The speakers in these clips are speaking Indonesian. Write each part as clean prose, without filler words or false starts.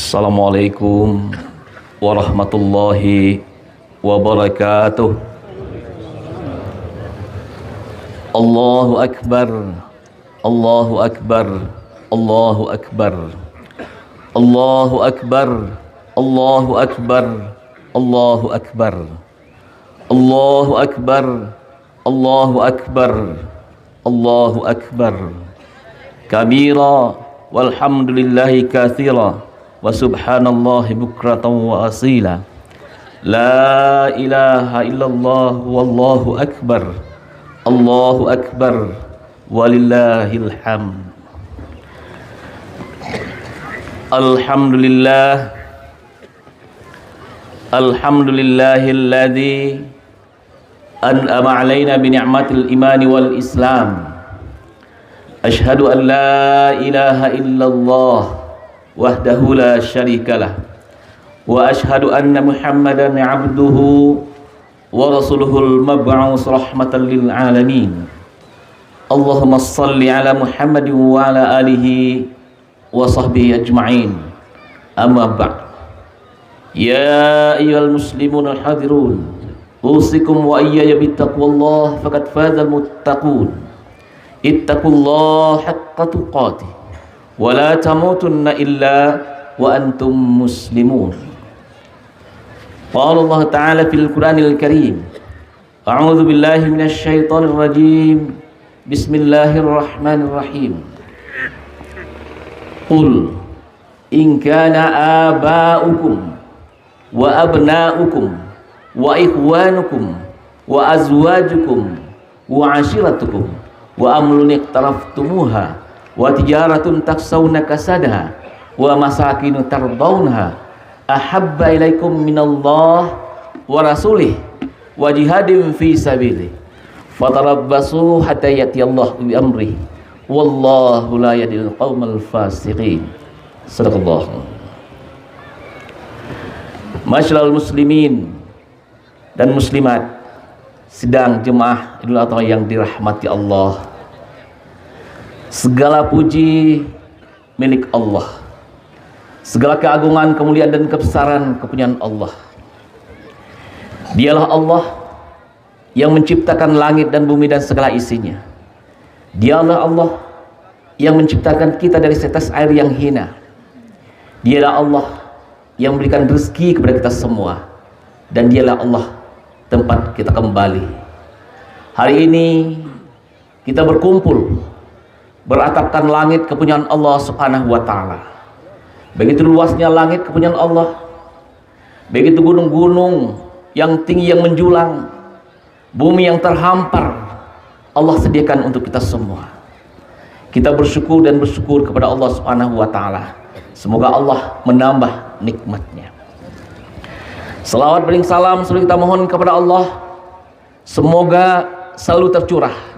Assalamualaikum warahmatullahi wabarakatuh. Allahu Akbar, Allahu Akbar, Allahu Akbar, Allahu Akbar, Allahu Akbar, Allahu Akbar, Allahu Akbar, Allahu Akbar, Allahu Akbar kabira walhamdulillahi katsira wa subhanallahi bukratan wa asila. La ilaha illallah wallahu akbar, Allahu akbar walillahil hamd. Alhamdulillah, alhamdulillahilladzi an'ama alaina bi ni'matil imani wal islam. Asyhadu an la ilaha illallah wahdahu la syarikalah wa asyhadu anna Muhammadan abduhu wa rasuluhul mab'us rahmatan lil alamin. Allahumma shalli ala Muhammadin wa ala alihi wa sahbihi ajma'in. Amma ba'd. Ya ayyuhal muslimun al hadirun, usikum wa iyaya bittaqwallah faqad fazal muttaqun. Ittaqullaha haqqa tuqatih wa la tamutunna illa wa antum muslimun. Qala Allah Ta'ala fil Qur'anil Karim, a'udzu billahi minasy syaithanir rajim. Bismillahirrahmanirrahim. Qul in kana aba'ukum wa abna'ukum wa ikhwanukum wa azwajukum wa 'ashiratukum wa amlun iqtaraftumuha wa tijaratun taksawna kasadaha wa masakinu tardawnaha ahabba ilaikum minallah wa rasulih wa jihadin fi sabilih fatarabbasu hatta yatiyallahu bi amrih wallahu la yahdil qaumal fasiqin. Sadaqallah. Masyaallah muslimin dan muslimat, sidang jemaah Idul Adha yang dirahmati Allah. Segala puji milik Allah, segala keagungan, kemuliaan dan kebesaran kepunyaan Allah. Dialah Allah yang menciptakan langit dan bumi dan segala isinya. Dialah Allah yang menciptakan kita dari setes air yang hina. Dialah Allah yang memberikan rezeki kepada kita semua. Dan dialah Allah tempat kita kembali. Hari ini kita berkumpul beratapkan langit kepunyaan Allah Subhanahu wa ta'ala. Begitu luasnya langit kepunyaan Allah, begitu gunung-gunung yang tinggi yang menjulang, bumi yang terhampar, Allah sediakan untuk kita semua. Kita bersyukur dan bersyukur kepada Allah Subhanahu wa ta'ala. Semoga Allah menambah nikmatnya. Salawat bering salam selalu kita mohon kepada Allah, semoga selalu tercurah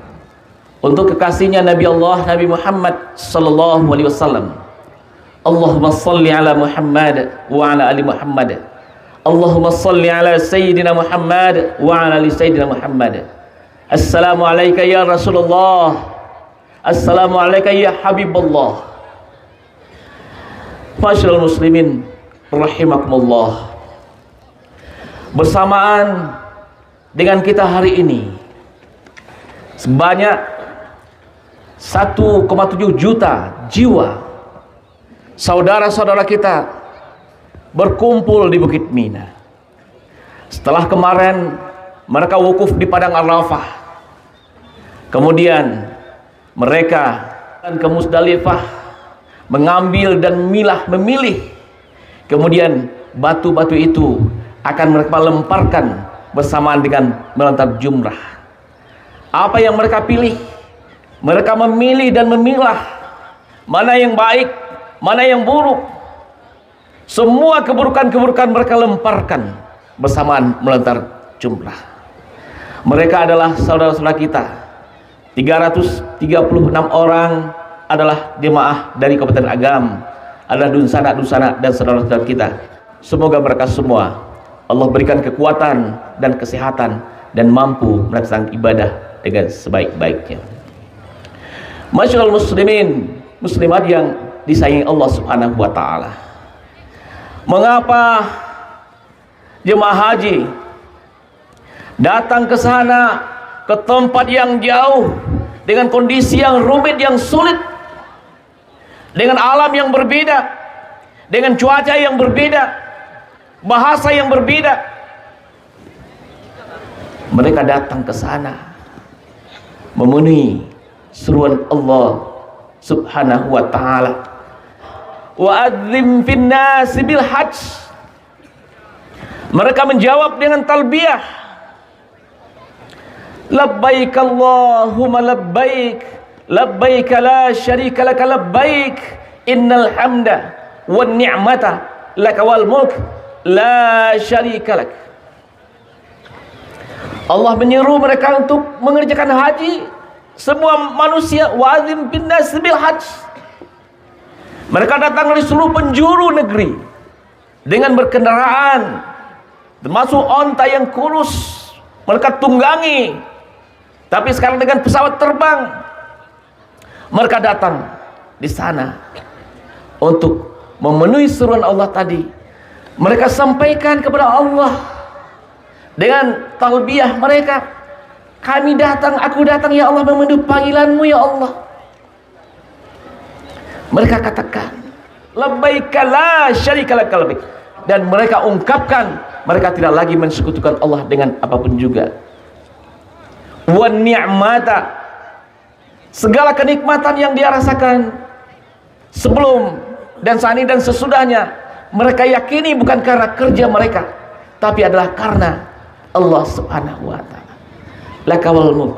untuk kekasihnya Nabi Allah Nabi Muhammad sallallahu alaihi wasallam. Allahumma salli ala Muhammad wa ala ali Muhammad. Allahumma salli ala Sayyidina Muhammad wa ala ali Sayyidina Muhammad. Assalamu alayka ya Rasulullah. Assalamu alayka ya Habibullah. Masyaallah muslimin rahimakumullah. Bersamaan dengan kita hari ini, sebanyak 1,7 juta jiwa saudara-saudara kita berkumpul di Bukit Mina. Setelah kemarin mereka wukuf di Padang Arafah, kemudian mereka ke Musdalifah mengambil dan memilih, kemudian batu-batu itu akan mereka lemparkan bersamaan dengan melontar jumrah. Apa yang mereka pilih? Mereka memilih dan memilah mana yang baik, mana yang buruk. Semua keburukan-keburukan mereka lemparkan bersamaan melontar jumrah. Mereka adalah saudara-saudara kita. 336 orang adalah jemaah dari Kabupaten Agam, adalah dunsana-dunsana dan saudara-saudara kita. Semoga mereka semua Allah berikan kekuatan dan kesehatan dan mampu melaksanakan ibadah dengan sebaik-baiknya. Masyaallah muslimin muslimat yang disayangi Allah Subhanahu wa ta'ala. Mengapa jemaah haji datang ke sana, ke tempat yang jauh, dengan kondisi yang rumit, yang sulit, dengan alam yang berbeda, dengan cuaca yang berbeda, bahasa yang berbeda. Mereka datang ke sana memenuhi seruan Allah Subhanahu wa ta'ala, wa'adzim fin nasi bil hajj. Mereka menjawab dengan talbiyah, labbaik Allahumma labbaik, labbaik la syarika laka labbaik, innal hamda wan ni'mata laka wal mulk la syarika lak. Allah menyeru mereka untuk mengerjakan haji, semua manusia, wa'adzim bin nas bil hajj. Mereka datang dari seluruh penjuru negeri dengan berkendaraan, termasuk onta yang kurus mereka tunggangi, tapi sekarang dengan pesawat terbang. Mereka datang di sana untuk memenuhi seruan Allah tadi. Mereka sampaikan kepada Allah dengan talbiyah mereka, kami datang, aku datang ya Allah memenuhi panggilanmu ya Allah. Mereka katakan labbaik la syarika lak labbaik, dan mereka ungkapkan mereka tidak lagi mensekutukan Allah dengan apapun juga. Wan ni'mata, segala kenikmatan yang dia rasakan sebelum dan saat ini dan sesudahnya, mereka yakini bukan karena kerja mereka, tapi adalah karena Allah Subhanahu wa ta'ala. Lakawal mulk,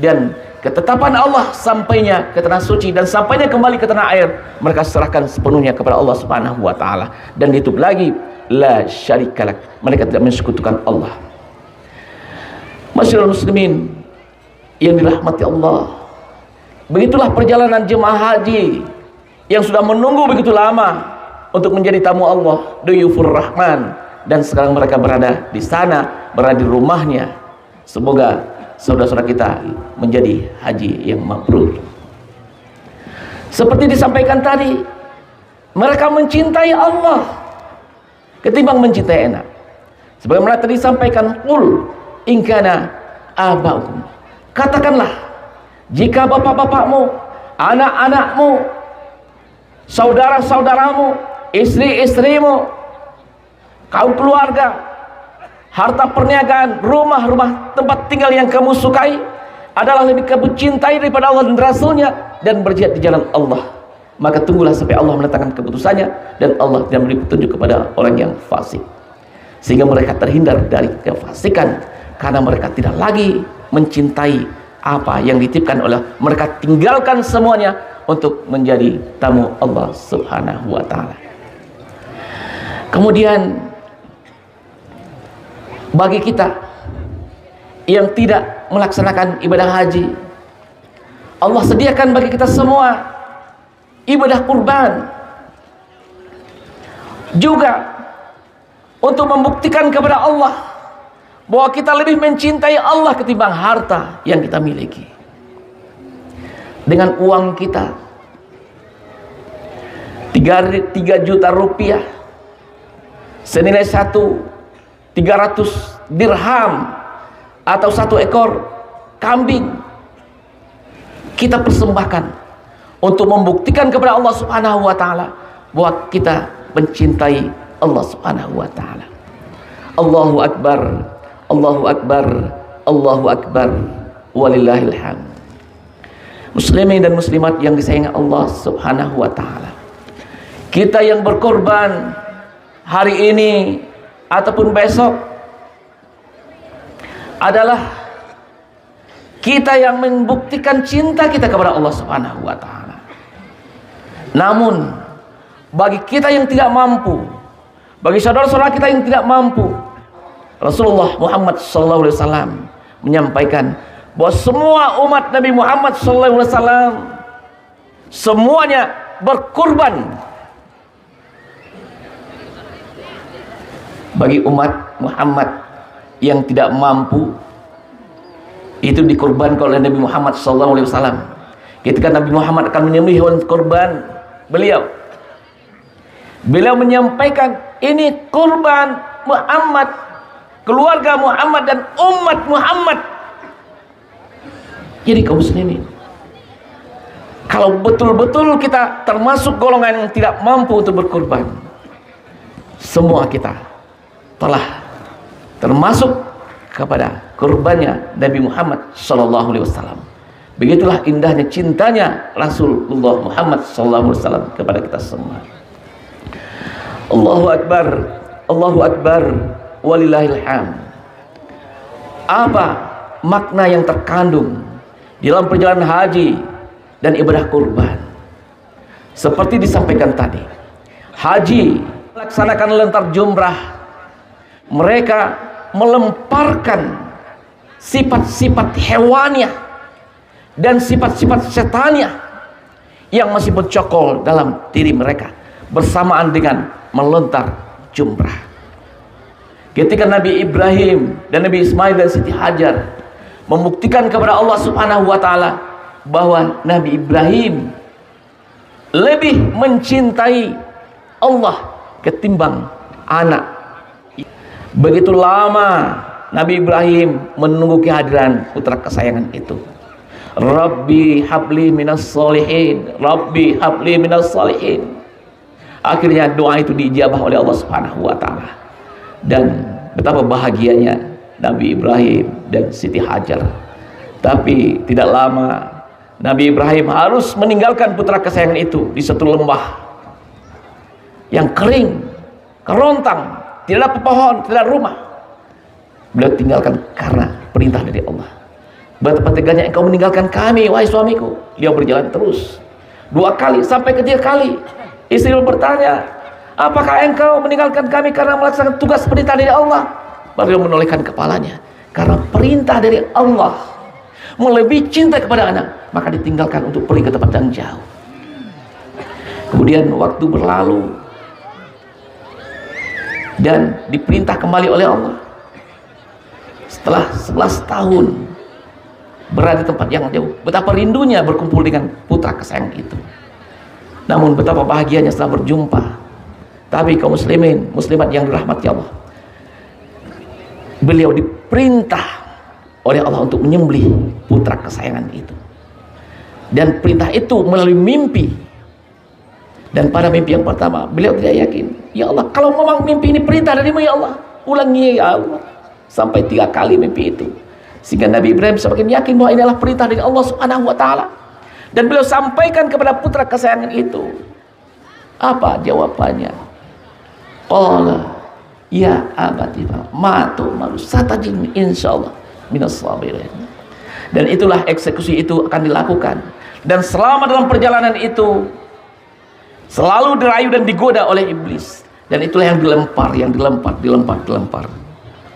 dan ketetapan Allah sampainya ke tanah suci dan sampainya kembali ke tanah air, mereka serahkan sepenuhnya kepada Allah Subhanahu wa ta'ala. Dan itu lagi la syarikalak, mereka tidak mensekutukan Allah. Masyaallah muslimin yang dirahmati Allah, begitulah perjalanan jemaah haji yang sudah menunggu begitu lama untuk menjadi tamu Allah, duyufur rahman, dan sekarang mereka berada di sana, berada di rumahnya. Semoga saudara-saudara kita menjadi haji yang mabrur. Seperti disampaikan tadi, mereka mencintai Allah ketimbang mencintai anak. Sebagaimana tadi disampaikan, qul in kana abaukum, katakanlah jika bapak-bapakmu, anak-anakmu, saudara-saudaramu, istri-istrimu, kaum keluarga, harta perniagaan, rumah-rumah tempat tinggal yang kamu sukai adalah lebih kamu cintai daripada Allah dan Rasulnya, dan berjihad di jalan Allah, maka tunggulah sampai Allah menetapkan keputusannya, dan Allah tidak memberi petunjuk kepada orang yang fasik, sehingga mereka terhindar dari kefasikan karena mereka tidak lagi mencintai apa yang dititipkan oleh mereka, tinggalkan semuanya untuk menjadi tamu Allah Subhanahu wa ta'ala. Kemudian bagi kita yang tidak melaksanakan ibadah haji, Allah sediakan bagi kita semua ibadah kurban, juga untuk membuktikan kepada Allah bahwa kita lebih mencintai Allah ketimbang harta yang kita miliki. Dengan uang kita 3 juta rupiah, senilai 300 dirham atau 1 ekor kambing, kita persembahkan untuk membuktikan kepada Allah Subhanahu wa ta'ala bahwa kita mencintai Allah Subhanahu wa ta'ala. Allahu Akbar, Allahu Akbar, Allahu Akbar, walillahil hamd. Muslimin dan muslimat yang disayangi Allah Subhanahu wa ta'ala, kita yang berkorban hari ini ataupun besok adalah kita yang membuktikan cinta kita kepada Allah Subhanahu wa ta'ala. Namun bagi kita yang tidak mampu, bagi saudara-saudara kita yang tidak mampu, Rasulullah Muhammad SAW menyampaikan bahwa semua umat Nabi Muhammad SAW semuanya berkurban. Bagi umat Muhammad yang tidak mampu, itu dikorbankan oleh Nabi Muhammad SAW. Ketika Nabi Muhammad akan menyembelih hewan kurban beliau, Beliau menyampaikan ini kurban Muhammad, keluarga Muhammad dan umat Muhammad. Jadi kaum muslimin, kalau betul-betul kita termasuk golongan yang tidak mampu untuk berkurban, semua kita telah termasuk kepada kurbannya Nabi Muhammad sallallahu alaihi wasallam. Begitulah indahnya cintanya Rasulullah Muhammad sallallahu alaihi wasallam kepada kita semua. Allahu akbar, Allahu akbar, walillahil hamd. Apa makna yang terkandung di dalam perjalanan haji dan ibadah kurban? Seperti disampaikan tadi, haji melaksanakan lentar jumrah, mereka melemparkan sifat-sifat hewaniah dan sifat-sifat setaniah yang masih bercokol dalam diri mereka bersamaan dengan melontar jumrah. Ketika Nabi Ibrahim dan Nabi Ismail dan Siti Hajar membuktikan kepada Allah Subhanahu wa taala bahwa Nabi Ibrahim lebih mencintai Allah ketimbang anak. Begitu lama Nabi Ibrahim menunggu kehadiran putra kesayangan itu. Rabbi habli minas solihin, Rabbi habli minas solihin. Akhirnya doa itu diijabah oleh Allah Subhanahu wa taala. Dan betapa bahagianya Nabi Ibrahim dan Siti Hajar. Tapi tidak lama Nabi Ibrahim harus meninggalkan putra kesayangan itu di satu lembah yang kering, kerontang, tidak ada pohon, tidak ada rumah. Beliau tinggalkan karena perintah dari Allah. Betapa teganya engkau meninggalkan kami, wahai suamiku. Dia berjalan terus 2 kali sampai ke 3 kali. Istri bertanya, apakah engkau meninggalkan kami karena melaksanakan tugas perintah dari Allah? Beliau menolehkan kepalanya, karena perintah dari Allah melebihi cinta kepada anak, maka ditinggalkan untuk pergi ke tempat yang jauh. Kemudian waktu berlalu dan diperintah kembali oleh Allah. Setelah 11 tahun berada di tempat yang jauh, betapa rindunya berkumpul dengan putra kesayangan itu. Namun betapa bahagianya setelah berjumpa. Tapi kaum muslimin, muslimat yang dirahmati Allah, beliau diperintah oleh Allah untuk menyembelih putra kesayangan itu. Dan perintah itu melalui mimpi. Dan pada mimpi yang pertama, beliau tidak yakin. Ya Allah, kalau memang mimpi ini perintah darimu ya Allah, ulangi ya Allah. Sampai 3 kali mimpi itu. Sehingga Nabi Ibrahim semakin yakin bahwa ini adalah perintah dari Allah Subhanahu wa taala. Dan beliau sampaikan kepada putra kesayangan itu. Apa jawabannya? Qala ya abati ma tu'maru satajidni insyaallah minas sabirin. Dan itulah eksekusi itu akan dilakukan. Dan selama dalam perjalanan itu selalu dirayu dan digoda oleh iblis. Dan itulah yang dilempar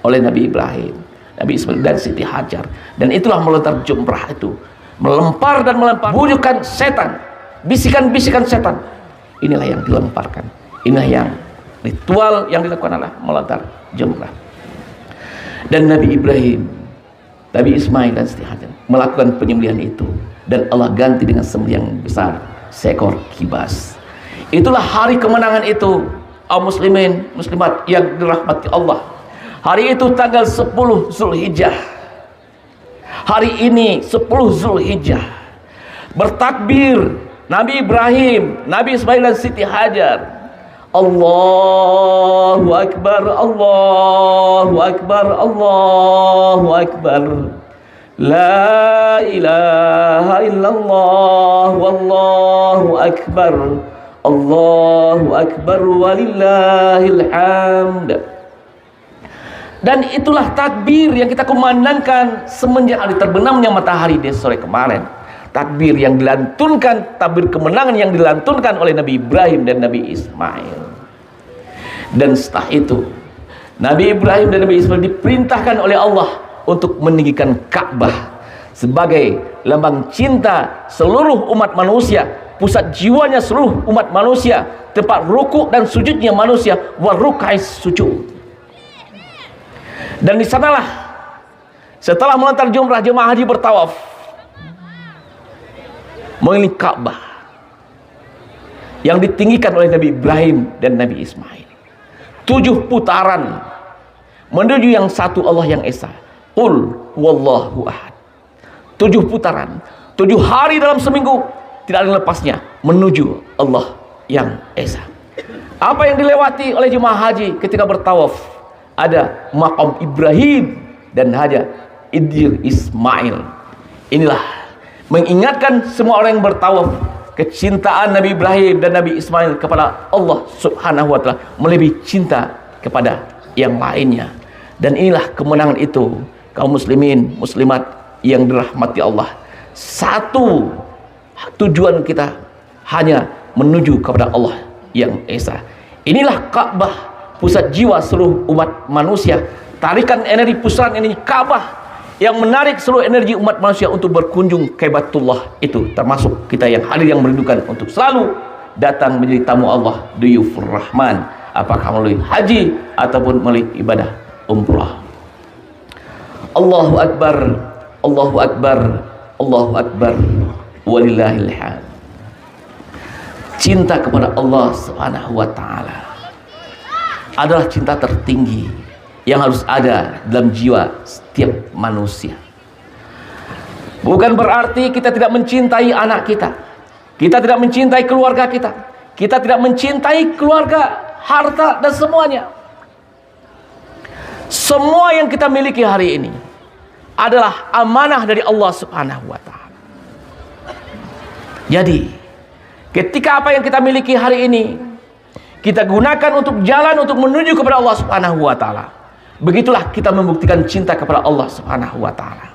oleh Nabi Ibrahim, Nabi Ismail dan Siti Hajar. Dan itulah melontar jumrah itu, melempar dan melempar bujukan setan, bisikan-bisikan setan. Inilah yang dilemparkan. Inilah yang ritual yang dilakukan adalah melontar jumrah. Dan Nabi Ibrahim, Nabi Ismail dan Siti Hajar melakukan penyembelihan itu, dan Allah ganti dengan sembelihan besar, seekor kibas. Itulah hari kemenangan itu, kaum muslimin, muslimat yang dirahmati Allah. Hari itu tanggal 10 Zulhijjah. Hari ini 10 Zulhijjah. Bertakbir Nabi Ibrahim, Nabi Ismail dan Siti Hajar. Allahu Akbar, Allahu Akbar, Allahu Akbar. La ilaha illallah, wallahu akbar. Allahu Akbar walillahil hamd. Dan itulah takbir yang kita kumandangkan semenjak hari terbenamnya matahari di sore kemarin. Takbir yang dilantunkan, takbir kemenangan yang dilantunkan oleh Nabi Ibrahim dan Nabi Ismail. Dan setelah itu Nabi Ibrahim dan Nabi Ismail diperintahkan oleh Allah untuk meninggikan Ka'bah sebagai lambang cinta seluruh umat manusia, pusat jiwanya seluruh umat manusia, tempat rukuk dan sujudnya manusia, warukais sujud. Dan di sanalah setelah melontar jumrah, jemaah haji bertawaf mengelilingi Ka'bah. yang ditinggikan oleh Nabi Ibrahim dan Nabi Ismail. 7 putaran menuju yang satu Allah yang esa. Qul wallahu ahad. 7 putaran, 7 hari dalam seminggu, tidak ada lepasnya menuju Allah yang esa. Apa yang dilewati oleh jemaah haji ketika bertawaf? Ada makam Ibrahim dan ada Idris Ismail. Inilah mengingatkan semua orang yang bertawaf kecintaan Nabi Ibrahim dan Nabi Ismail kepada Allah Subhanahu wa taala melebihi cinta kepada yang lainnya. Dan inilah kemenangan itu, kaum muslimin muslimat yang dirahmati Allah. Satu tujuan kita hanya menuju kepada Allah yang esa. Inilah Ka'bah, pusat jiwa seluruh umat manusia. Tarikan energi pusaran ini Ka'bah yang menarik seluruh energi umat manusia untuk berkunjung ke Baitullah itu, termasuk kita yang hadir yang merindukan untuk selalu datang menjadi tamu Allah, duyufur rahman, apakah melalui haji ataupun melalui ibadah umrah. Allahu akbar, Allahu akbar, Allahu akbar, walillahil hamd. Cinta kepada Allah Subhanahu wa taala adalah cinta tertinggi yang harus ada dalam jiwa setiap manusia. Bukan berarti kita tidak mencintai anak kita, kita tidak mencintai keluarga kita, kita tidak mencintai keluarga, harta dan semuanya. Semua yang kita miliki hari ini adalah amanah dari Allah Subhanahu wa taala. Jadi, ketika apa yang kita miliki hari ini kita gunakan untuk jalan untuk menuju kepada Allah Subhanahu wa taala, begitulah kita membuktikan cinta kepada Allah Subhanahu wa taala.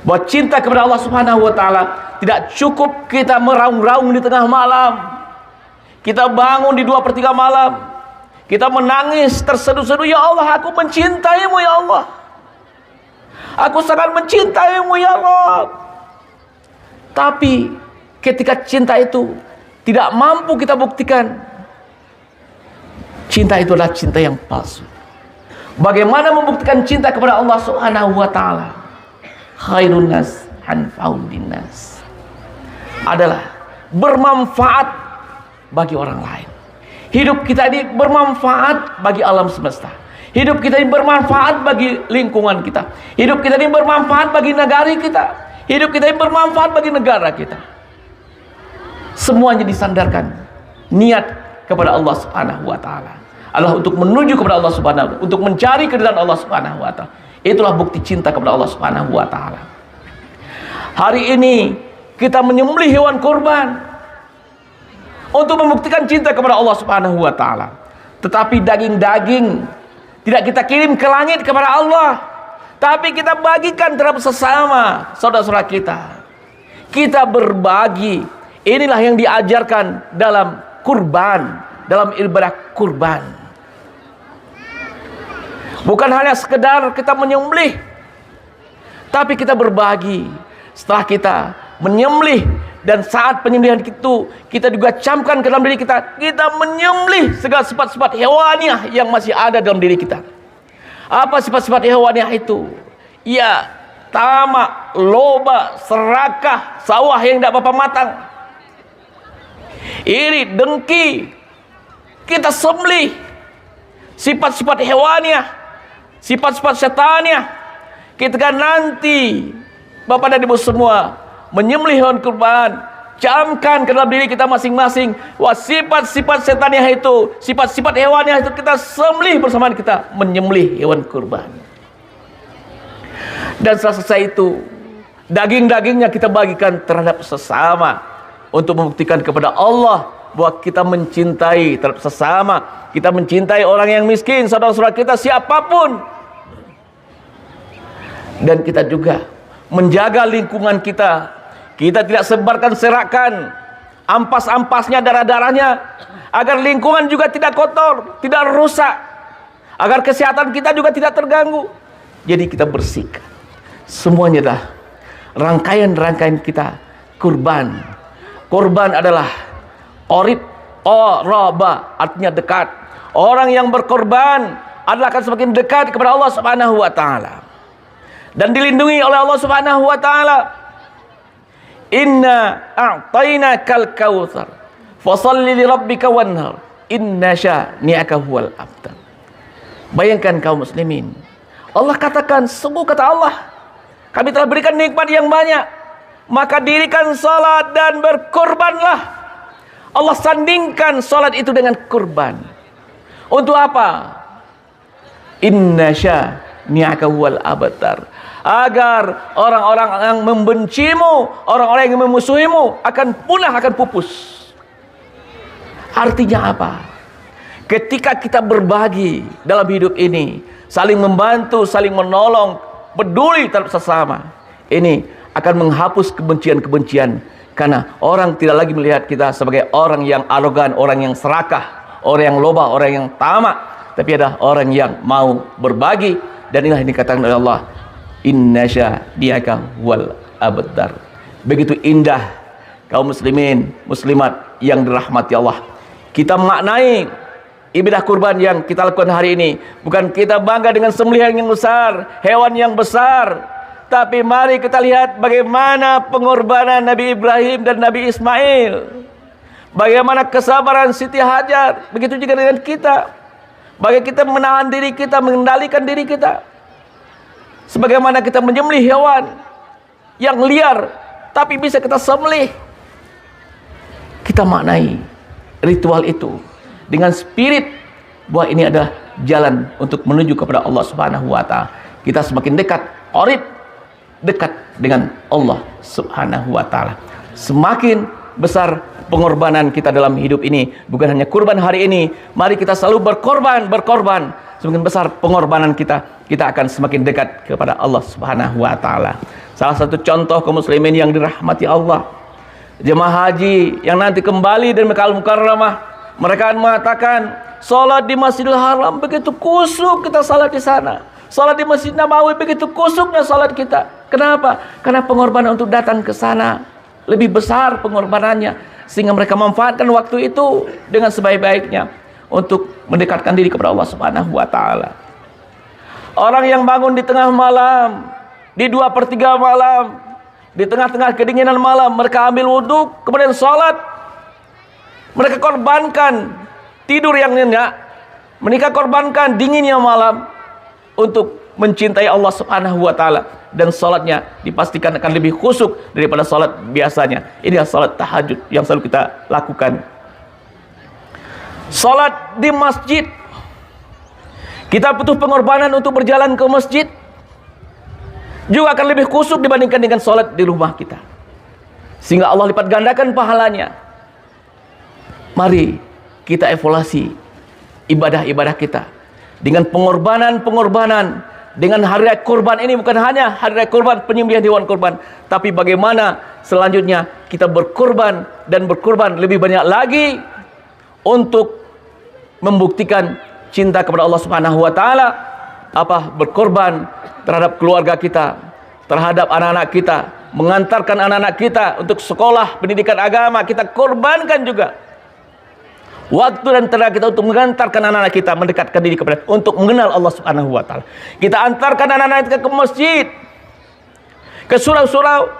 Bahwa cinta kepada Allah Subhanahu wa taala tidak cukup kita meraung-raung di tengah malam, kita bangun di 2/3 malam, kita menangis terseduh-seduh, ya Allah, aku mencintaimu ya Allah, aku sangat mencintaimu ya Allah. Tapi ketika cinta itu tidak mampu kita buktikan, cinta itu adalah cinta yang palsu. Bagaimana membuktikan cinta kepada Allah Subhanahu wa taala? Khairun nas anfa'un linnas, adalah bermanfaat bagi orang lain. Hidup kita ini bermanfaat bagi alam semesta. Hidup kita ini bermanfaat bagi lingkungan kita. Hidup kita ini bermanfaat bagi negara kita. Hidup kita ini bermanfaat bagi negara kita. Semuanya disandarkan niat kepada Allah Subhanahu wa taala adalah untuk menuju kepada Allah Subhanahu wa taala, untuk mencari keridhaan Allah Subhanahu wa taala. Itulah bukti cinta kepada Allah Subhanahu wa taala. Hari ini kita menyembelih hewan kurban untuk membuktikan cinta kepada Allah Subhanahu wa taala. Tetapi daging-daging tidak kita kirim ke langit kepada Allah, tapi kita bagikan terhadap sesama saudara-saudara kita. Kita berbagi. Inilah yang diajarkan dalam kurban, dalam ibadah kurban. Bukan hanya sekedar kita menyembelih, tapi kita berbagi. Setelah kita menyembelih dan saat penyembelihan itu kita juga camkan ke dalam diri kita, kita menyembelih segala sifat-sifat hewaniah yang masih ada dalam diri kita. Apa sifat-sifat hewaniah itu? Ya, tamak, loba, serakah, sawah yang tidak apa-apa matang, iri, dengki, kita sembelih. Sifat-sifat hewaniah, sifat-sifat syaitaniyah. Ketika nanti Bapak dan Ibu semua menyembelih hewan kurban, camkan ke dalam diri kita masing-masing, wah, sifat-sifat syaitaniyah itu, sifat-sifat hewaniah itu kita sembelih bersamaan kita menyembelih hewan kurban. Dan setelah selesai itu, daging-dagingnya kita bagikan terhadap sesama untuk membuktikan kepada Allah bahwa kita mencintai terhadap sesama, kita mencintai orang yang miskin, saudara-saudara kita siapapun. Dan kita juga menjaga lingkungan kita. Kita tidak sebarkan serakan, ampas-ampasnya, darah-darahnya, agar lingkungan juga tidak kotor, tidak rusak, agar kesehatan kita juga tidak terganggu. Jadi kita bersihkan. Semuanya dah rangkaian-rangkaian kita kurban. Kurban adalah qorib, qaraba, artinya dekat. Orang yang berkorban adalah akan semakin dekat kepada Allah Subhanahu wa taala dan dilindungi oleh Allah Subhanahu wa taala. Inna a'tainakal kautsar Fasholli li rabbika wanhar. Inna syani'aka huwal abtar. Bayangkan kaum muslimin. Allah katakan, sungguh kata Allah, kami telah berikan nikmat yang banyak, maka dirikan salat dan berkorbanlah. Allah sandingkan salat itu dengan kurban. Untuk apa? Inna syani'aka huwal abtar. Agar orang-orang yang membencimu, orang-orang yang memusuhimu akan punah, akan pupus. Artinya apa? Ketika kita berbagi dalam hidup ini, saling membantu, saling menolong, peduli terhadap sesama, ini akan menghapus kebencian-kebencian. Karena orang tidak lagi melihat kita sebagai orang yang arogan, orang yang serakah, orang yang loba, orang yang tamak, tapi ada orang yang mau berbagi. Dan inilah yang dikatakan oleh Allah, inna syani'aka wal abtar. Begitu indah kaum muslimin, muslimat yang dirahmati Allah. Kita maknai ibadah kurban yang kita lakukan hari ini, bukan kita bangga dengan sembelihan yang besar, hewan yang besar, tapi mari kita lihat bagaimana pengorbanan Nabi Ibrahim dan Nabi Ismail, bagaimana kesabaran Siti Hajar. Begitu juga dengan kita, bagaimana kita menahan diri kita, mengendalikan diri kita, sebagaimana kita menyembelih hewan yang liar tapi bisa kita sembelih. Kita maknai ritual itu dengan spirit bahwa ini adalah jalan untuk menuju kepada Allah Subhanahu wa taala. Kita semakin dekat, qarib, dekat dengan Allah Subhanahu wa taala. Semakin besar pengorbanan kita dalam hidup ini, bukan hanya kurban hari ini. Mari kita selalu berkorban. Semakin besar pengorbanan kita, kita akan semakin dekat kepada Allah Subhanahu wa taala. Salah satu contoh kaum muslimin yang dirahmati Allah, jemaah haji yang nanti kembali dari Mekkah Al-Mukarramah, mereka mengatakan, salat di Masjidil Haram begitu kusuk kita salat di sana. Salat di Masjid Nabawi begitu kusuknya salat kita. Kenapa? Karena pengorbanan untuk datang ke sana lebih besar pengorbanannya, sehingga mereka manfaatkan waktu itu dengan sebaik-baiknya untuk mendekatkan diri kepada Allah Subhanahu wa taala. Orang yang bangun di tengah malam, di 2/3 malam, di tengah-tengah kedinginan malam, mereka ambil wudhu, kemudian sholat. Mereka korbankan tidur yang nyenyak, mereka korbankan dinginnya malam untuk mencintai Allah Subhanahu wa taala, dan sholatnya dipastikan akan lebih khusyuk daripada sholat biasanya. Ini adalah sholat tahajud yang selalu kita lakukan. Sholat di masjid, kita butuh pengorbanan untuk berjalan ke masjid, juga akan lebih khusyuk dibandingkan dengan sholat di rumah kita, sehingga Allah lipat gandakan pahalanya. Mari kita evaluasi ibadah-ibadah kita dengan pengorbanan. Dengan hari raya kurban ini bukan hanya hari raya kurban penyembelihan hewan kurban, tapi bagaimana selanjutnya kita berkorban dan berkorban lebih banyak lagi untuk membuktikan cinta kepada Allah Subhanahu wa taala. Berkorban terhadap keluarga kita, terhadap anak-anak kita, mengantarkan anak-anak kita untuk sekolah pendidikan agama, kita korbankan juga waktu dan tenaga kita untuk mengantarkan anak-anak kita mendekatkan diri kepada, untuk mengenal Allah Subhanahu wa taala. Kita antarkan anak-anak kita ke masjid, ke surau-surau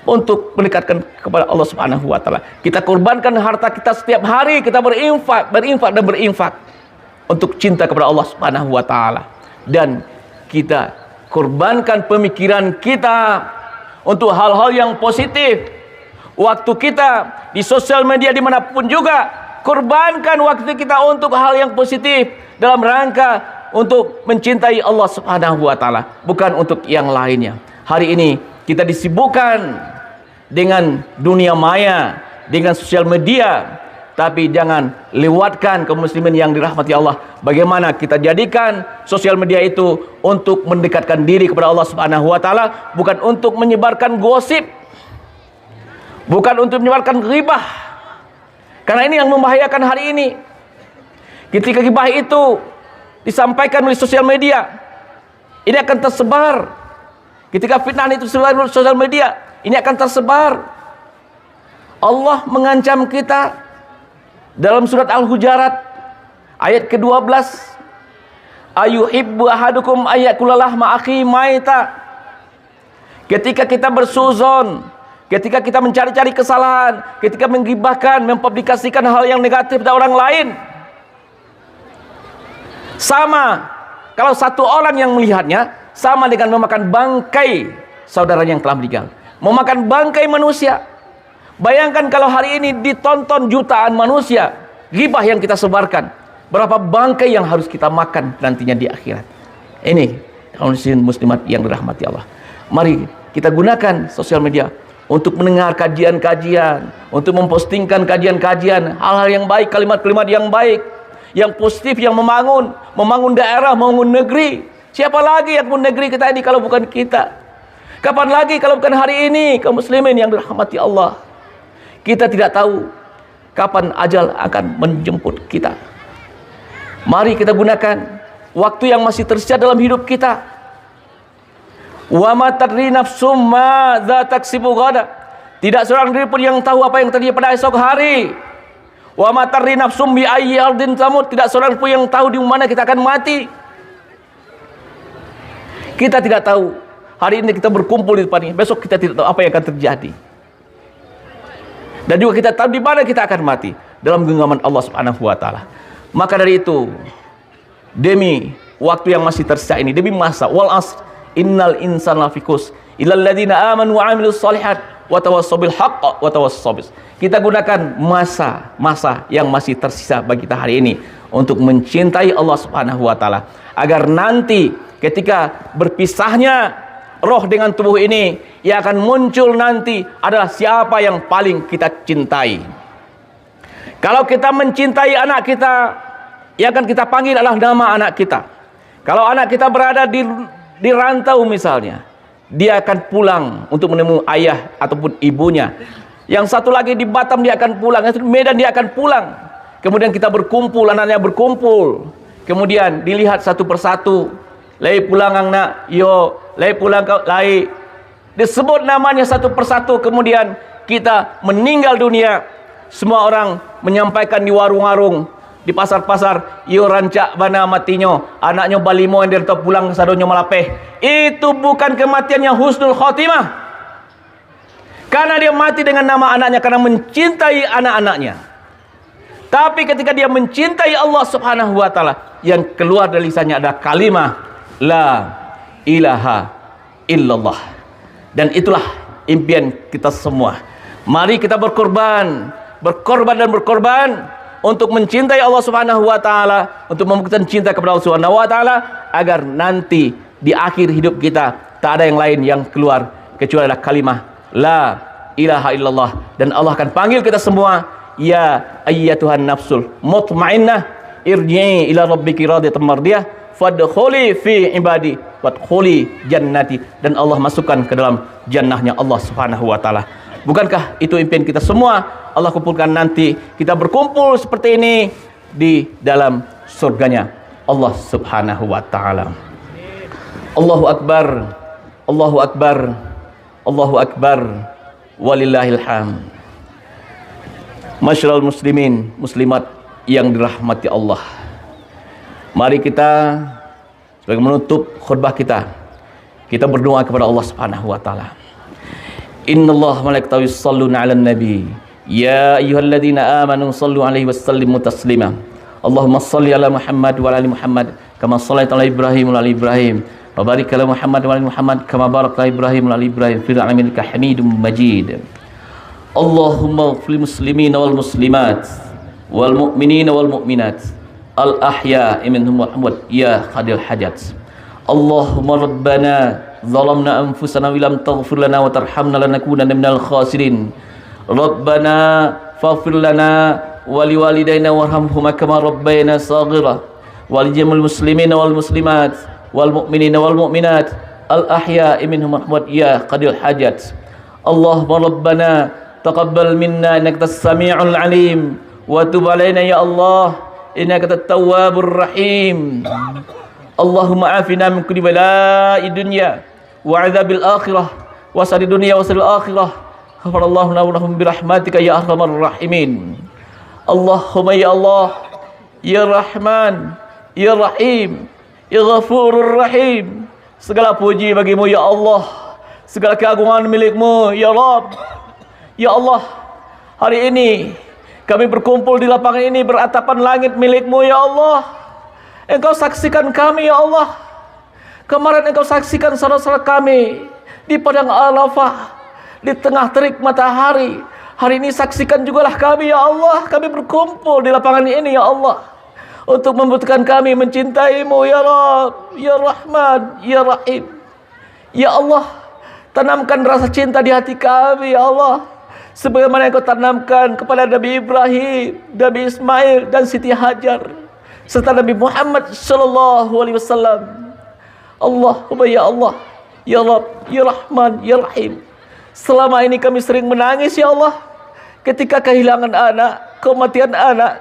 untuk mendekatkan kepada Allah Subhanahu wa taala. Kita korbankan harta kita setiap hari, kita berinfak untuk cinta kepada Allah Subhanahu wa taala. Dan kita korbankan pemikiran kita untuk hal-hal yang positif. Waktu kita di sosial media dimanapun juga, korbankan waktu kita untuk hal yang positif dalam rangka untuk mencintai Allah Subhanahu wa taala, bukan untuk yang lainnya. Hari ini kita disibukkan dengan dunia maya, dengan sosial media, tapi jangan lewatkan kaum muslimin yang dirahmati Allah, bagaimana kita jadikan sosial media itu untuk mendekatkan diri kepada Allah Subhanahu wa taala, bukan untuk menyebarkan gosip, bukan untuk menyebarkan ghibah. Karena ini yang membahayakan hari ini. Ketika ghibah itu disampaikan melalui sosial media, ini akan tersebar. Ketika fitnah itu tersebar melalui sosial media, ini akan tersebar. Allah mengancam kita dalam surat Al-Hujarat ayat ke-12, ayuhibbu ahadukum ayakulallah ma'akhi maita. Ketika kita bersuzon, ketika kita mencari-cari kesalahan, ketika menggibahkan, mempublikasikan hal yang negatif dari orang lain. Sama, kalau satu orang yang melihatnya, sama dengan memakan bangkai saudaranya yang telah meninggal, memakan bangkai manusia. Bayangkan kalau hari ini ditonton jutaan manusia, ghibah yang kita sebarkan, berapa bangkai yang harus kita makan nantinya di akhirat. Ini kaum muslimat yang dirahmati Allah. Mari kita gunakan sosial media untuk mendengar kajian-kajian, untuk mempostingkan kajian-kajian, hal-hal yang baik, kalimat-kalimat yang baik, yang positif, yang membangun daerah, membangun negeri. Siapa lagi yang membangun negeri kita ini kalau bukan kita? Kapan lagi kalau bukan hari ini, kaum muslimin yang dirahmati Allah? Kita tidak tahu kapan ajal akan menjemput kita. Mari kita gunakan waktu yang masih tersisa dalam hidup kita. Wa ma tadri nafsum madza taksibu ghada. Tidak seorang diri pun yang tahu apa yang terjadi pada esok hari. Wa ma tadri nafsum bi ayyi ardin tamut. Tidak seorang pun yang tahu di mana kita akan mati. Kita tidak tahu. Hari ini kita berkumpul di depan ini, besok kita tidak tahu apa yang akan terjadi. Dan juga kita tahu di mana kita akan mati, dalam genggaman Allah Subhanahu wa taala. Maka dari itu, demi waktu yang masih tersisa ini, demi masa wal asr, innal insana lafi khusr illal ladzina amanu wa 'amilus shalihat wa tawassaw bil haqq wa tawassaw bis. Kita gunakan masa yang masih tersisa bagi kita hari ini untuk mencintai Allah Subhanahu wa taala, agar nanti ketika berpisahnya roh dengan tubuh ini, yang akan muncul nanti adalah siapa yang paling kita cintai. Kalau kita mencintai anak kita, yang akan kita panggil adalah nama anak kita. Kalau anak kita berada di rantau misalnya, dia akan pulang untuk menemui ayah ataupun ibunya. Yang satu lagi di Batam, dia akan pulang. Yang di Medan, dia akan pulang. Kemudian kita berkumpul, anaknya berkumpul. Kemudian dilihat satu persatu. Lai pulang anak, yo, lai pulang kau, lai. Disebut namanya satu persatu, kemudian kita meninggal dunia. Semua orang menyampaikan di warung-warung, di pasar-pasar, yo rancak bana matinyo, anaknya balimo yang dia pulang sadonyo malapeh. Itu bukan kematiannya husnul khotimah. Karena dia mati dengan nama anaknya, karena mencintai anak-anaknya. Tapi ketika dia mencintai Allah Subhanahu wa taala, yang keluar dari lisannya ada kalimah la ilaha illallah. Dan itulah impian kita semua. Mari kita berkorban untuk mencintai Allah Subhanahu wa taala, untuk membuktikan cinta kepada Allah Subhanahu wa taala, agar nanti di akhir hidup kita tak ada yang lain yang keluar kecuali adalah kalimah la ilaha illallah. Dan Allah akan panggil kita semua, ya ayyatuhan nafsul mutmainnah irji'i ila rabbiki radiyatan mardiyah fadkhuli fi ibadi wadkhuli jannati. Dan Allah masukkan ke dalam jannahnya Allah Subhanahu wa taala. Bukankah itu impian kita semua? Allah kumpulkan nanti kita berkumpul seperti ini di dalam surganya Allah Subhanahu wa taala. Allahu akbar, Allahu akbar, Allahu akbar, walillahil hamd. Masyarul muslimin, muslimat yang dirahmati Allah, mari kita sebagai menutup khutbah kita berdoa kepada Allah Subhanahu wa taala. Innallaha malaikatahu yusholluna 'alan nabi ya ayyuhalladzina amanu shallu 'alaihi wasallimu taslima. Allahumma shalli ala Muhammad wa ala ali Muhammad kama shallaita ala Ibrahim wa ala ali Ibrahim wa barik ala Muhammad wa ala ali Muhammad kama barakta ala Ibrahim wa ala ali Ibrahim fil alamin innaka Hamidum Majid. Allahumma ighfir lil muslimina wal muslimat wal mu'minina wal mu'minat al ahya'i minhum wal ya qadil hajat. Allahumma rabbana zalamna anfusana wa lam taghfir lana wa tarhamna lanakunanna minal khasirin. Rabbana faghfir lana wa liwalidayna warhamhuma kama rabbayana saghira wa lijamil muslimina wal muslimat wal mu'minina wal mu'minat al ahya'i minhum wal ya qadil hajat. Allahumma rabbana taqabbal minna innaka as-sami'ul 'alim wa tub 'alaina ya Allah innaka at-tawwabur rahim. Allahumma afina min kulli bala'i dunya wa 'adzabil akhirah wa sadi dunya wa sadil akhirah. Ghafarallahu lana wa lahum bi rahmatika ya arhamar rahimin. Allahumma ya Allah, ya Rahman, ya Rahim, ya Ghafurur Rahim. Segala puji bagimu ya Allah, Segala keagungan milik-Mu, ya Rabb. Ya Allah, hari ini kami berkumpul di lapangan ini beratapan langit milik-Mu, ya Allah. Engkau saksikan kami, ya Allah. Kemarin Engkau saksikan saudara-saudara kami di padang Arafah, di tengah terik matahari. Hari ini saksikan jugalah kami, ya Allah. Kami berkumpul di lapangan ini, ya Allah, untuk membutuhkan kami mencintai-Mu, ya Rabb, ya Rahman, ya Rahim. Ya Allah, tanamkan rasa cinta di hati kami, ya Allah, sebagaimana Engkau tanamkan kepada Nabi Ibrahim, Nabi Ismail, dan Siti Hajar, serta Nabi Muhammad sallallahu alaihi wasallam. Allahumma ya Allah, ya Rabb, ya Rahman, ya Rahim. Selama ini kami sering menangis, ya Allah, ketika kehilangan anak,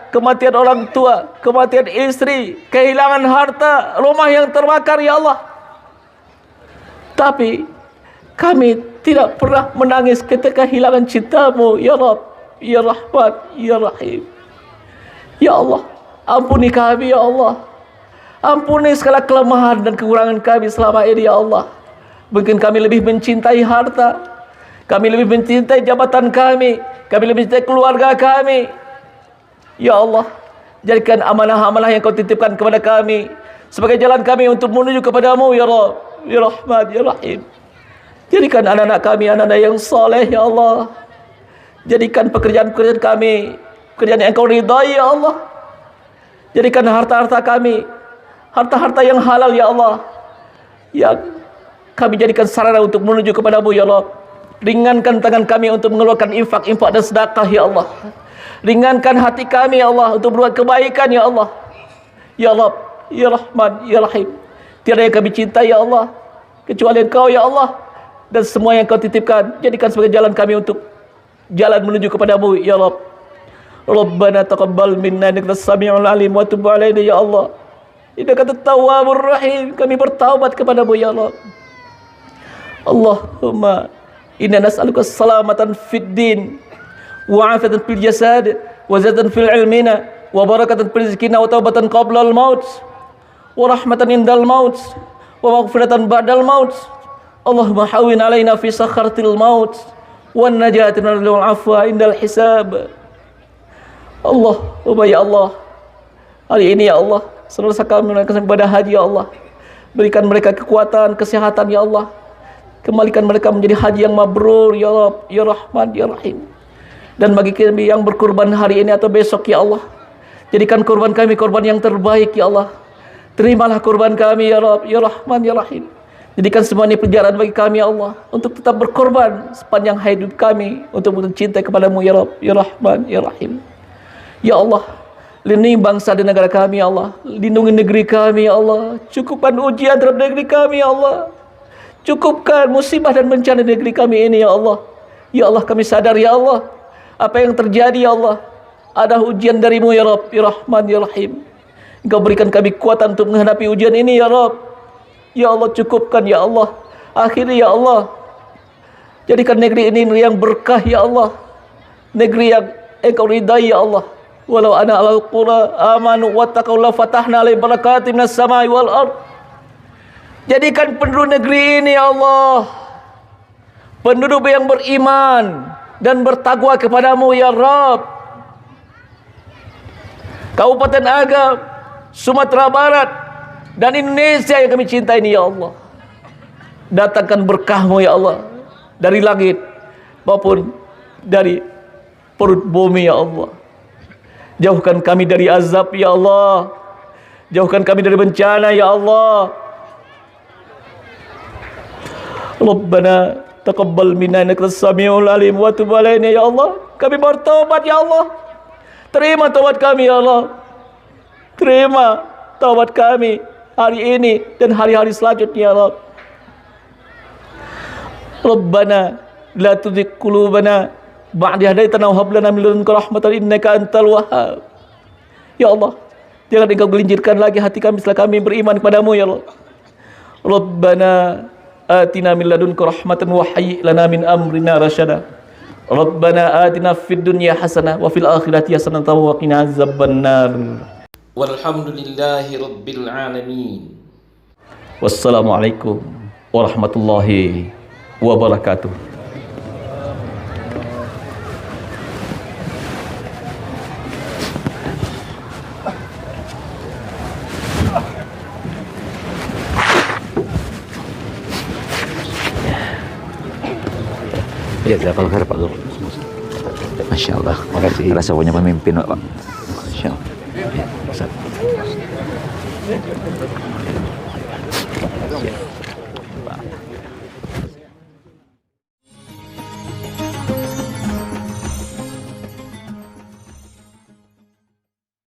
kematian orang tua, kematian istri, kehilangan harta, rumah yang terbakar, ya Allah. Tapi kami tidak pernah menangis ketika kehilangan cinta-Mu, ya Rabb, ya Rahman, ya Rahim. Ya Allah, ampuni kami, ya Allah. Ampuni segala kelemahan dan kekurangan kami selama ini, ya Allah. Mungkin kami lebih mencintai harta, kami lebih mencintai jabatan kami lebih mencintai keluarga kami. Ya Allah, jadikan amanah-amanah yang Kau titipkan kepada kami sebagai jalan kami untuk menuju kepadamu, ya Rabb, ya Rahman, ya Rahim. Jadikan anak-anak kami anak-anak yang soleh, ya Allah. Jadikan pekerjaan-pekerjaan kami pekerjaan yang Engkau ridai, ya Allah. Jadikan harta-harta kami harta-harta yang halal, ya Allah, yang kami jadikan sarana untuk menuju kepadamu, ya Allah. Ringankan tangan kami untuk mengeluarkan infak dan sedekah, ya Allah. Ringankan hati kami, ya Allah, untuk berbuat kebaikan, ya Allah. Ya Rabb, ya Rahman, ya Rahim. Tiada yang kami cintai, ya Allah, kecuali Engkau, ya Allah. Dan semua yang Kau titipkan, jadikan sebagai jalan kami untuk jalan menuju kepadamu, ya Rabb. Rabbana taqabbal minna innaka as-sami'ul 'alim wa tub 'alaina, ya Allah. Innaka at-tawwabur rahim. Kami bertaubat kepadamu, ya Allah. Allahumma inna nas'aluka salamatan fid din wa 'afatan fil jasad wa zatan fil ilmina wa barakatan fil rizqina wa taubatan qabla al maut wa rahmatan indal maut wa maghfiratan ba'dal maut. Allahumma hawwin 'alaina fi sakharatil maut wan najati minal afwa indal hisab. Allahumma ya Allah, hari ini, ya Allah, saudara kami menunaikan ibadah haji, ya Allah. Berikan mereka kekuatan, kesehatan, ya Allah. Kembalikan mereka menjadi haji yang mabrur, ya Rabb, ya Rahman, ya Rahim. Dan bagi kami yang berkurban hari ini atau besok, ya Allah, jadikan kurban kami kurban yang terbaik, ya Allah. Terimalah kurban kami, ya Rabb, ya Rahman, ya Rahim. Jadikan semua ini pelajaran bagi kami, ya Allah, untuk tetap berkorban sepanjang hidup kami untuk mencintai kepadamu, ya Rabb, ya Rahman, ya Rahim. Ya Allah, lindungi bangsa dan negara kami, ya Allah. Lindungi negeri kami, ya Allah. Cukupkan ujian terhadap negeri kami, ya Allah. Cukupkan musibah dan bencana negeri kami ini, ya Allah. Ya Allah, kami sadar, ya Allah, apa yang terjadi, ya Allah, ada ujian darimu, ya Rabb, ya Rahman, ya Rahim. Engkau berikan kami kekuatan untuk menghadapi ujian ini, ya Rabb. Ya Allah, cukupkan, ya Allah. Akhirnya, ya Allah, jadikan negeri ini negeri yang berkah, ya Allah. Negeri yang Engkau ridai, ya Allah. Walau ana alal qura amanu wattaqau la fatahna alaihim barakatim minas samai wal ard. Jadikan penduduk negeri ini, ya Allah, penduduk yang beriman dan bertakwa kepadamu, ya Rabb. Kabupaten Agam, Sumatera Barat, dan Indonesia yang kami cintai ini, ya Allah. Datangkan berkah-Mu, ya Allah, dari langit maupun dari perut bumi, ya Allah. Jauhkan kami dari azab, ya Allah. Jauhkan kami dari bencana, ya Allah. Rabbana taqabbal minna innaka as-sami'ul 'alim wa tub 'alaina, ya Allah. Kami bertobat, ya Allah. Terima taubat kami, ya Allah. Terima taubat kami hari ini dan hari-hari selanjutnya, ya Allah. Rabbana la tuzigh qulubana ba'da hadaitana wa hab lana min ladunka rahmatan innaka antal wahhab. Ya Allah, jangan Engkau gelincirkan lagi hati kami setelah kami beriman kepadamu, ya Allah. Rabbana atina min ladunka rahmatan wa hayyi lana min amrina rasyada. Rabbana atina fid dunya hasanah wa fil akhirati hasanah wa qina azabannar. Walhamdulillahi rabbil alamin. Wassalamualaikum warahmatullahi wabarakatuh. Ya, kalau khair Pak Guru. Masya Allah. Makasih. Rasa punya pemimpin Pak. Masya Allah. Ya, Ustaz.